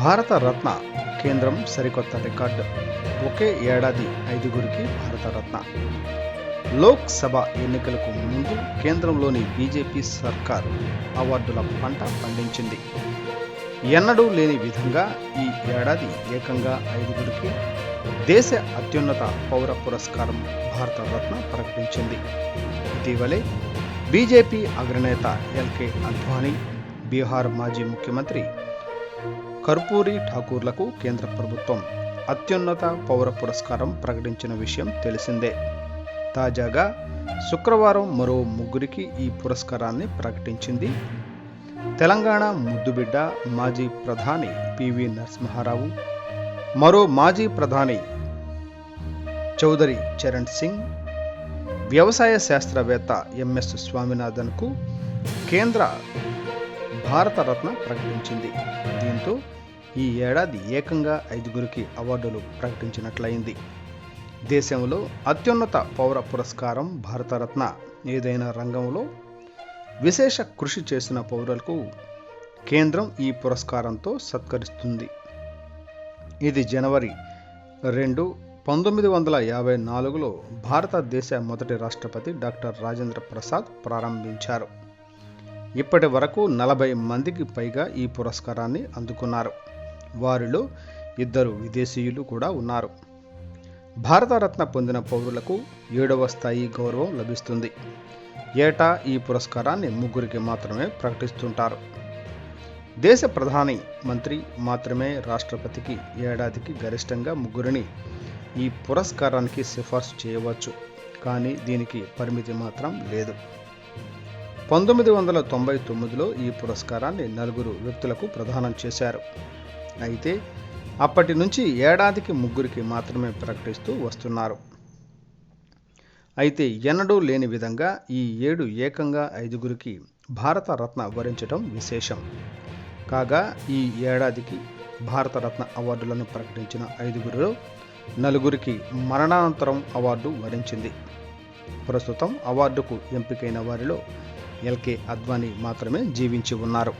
భారత రత్న కేంద్రం సరికొత్త రికార్డు. ఒకే ఏడాది 5గురికి భారతరత్న. లోక్సభ ఎన్నికలకు ముందు కేంద్రంలోని బీజేపీ సర్కార్ అవార్డుల పంట పండించింది. ఎన్నడూ లేని విధంగా ఈ ఏడాది ఏకంగా 5గురికి దేశ అత్యున్నత పౌర పురస్కారం భారతరత్న ప్రకటించింది. ఇటీవలే బీజేపీ అగ్రనేత ఎల్కే అద్వానీ, బీహార్ మాజీ ముఖ్యమంత్రి కర్పూరి ఠాకూర్లకు కేంద్ర ప్రభుత్వం అత్యున్నత పౌర పురస్కారం ప్రకటించిన విషయం తెలిసిందే. తాజాగా శుక్రవారం మరో 3గురికి ఈ పురస్కారాన్ని ప్రకటించింది. తెలంగాణ ముద్దుబిడ్డ మాజీ ప్రధాని పివి నరసింహారావు, మరో మాజీ ప్రధాని చౌదరి చరణ్ సింగ్, వ్యవసాయ శాస్త్రవేత్త ఎంఎస్ స్వామినాథన్కు కేంద్ర భారతరత్న ప్రకటించింది. దీంతో ఈ ఏడాది ఏకంగా 5గురికి అవార్డులు ప్రకటించినట్లయింది. దేశంలో అత్యున్నత పౌర పురస్కారం భారతరత్న ఏదైనా రంగంలో విశేష కృషి చేసిన పౌరులకు కేంద్రం ఈ పురస్కారంతో సత్కరిస్తుంది. ఇది జనవరి 2, 1954లో భారతదేశ మొదటి రాష్ట్రపతి డాక్టర్ రాజేంద్ర ప్రసాద్ ప్రారంభించారు. ఇప్పటి వరకు 40 మందికి పైగా ఈ పురస్కారాన్ని అందుకున్నారు. వారిలో 2 విదేశీయులు కూడా ఉన్నారు. భారతరత్న పొందిన పౌరులకు 7వ స్థాయి గౌరవం లభిస్తుంది. ఏటా ఈ పురస్కారాన్ని 3గురికి మాత్రమే ప్రకటిస్తుంటారు. దేశ ప్రధాని మంత్రి మాత్రమే రాష్ట్రపతికి ఏడాదికి గరిష్టంగా 3గురిని ఈ పురస్కారానికి సిఫార్సు చేయవచ్చు. కానీ దీనికి పరిమితి మాత్రం లేదు. 1999లో ఈ పురస్కారాన్ని 4 వ్యక్తులకు ప్రదానం చేశారు. అయితే అప్పటి నుంచి ఏడాదికి 3గురికి మాత్రమే ప్రకటిస్తూ వస్తున్నారు. అయితే ఎన్నడూ లేని విధంగా ఈ ఏడు ఏకంగా 5గురికి భారతరత్న వరించడం విశేషం. కాగా ఈ ఏడాదికి భారతరత్న అవార్డులను ప్రకటించిన 5గురిలో 4గురికి మరణానంతరం అవార్డు వరించింది. ప్రస్తుతం అవార్డుకు ఎంపికైన వారిలో ఎల్కే అద్వానీ మాత్రమే జీవించి ఉన్నారు.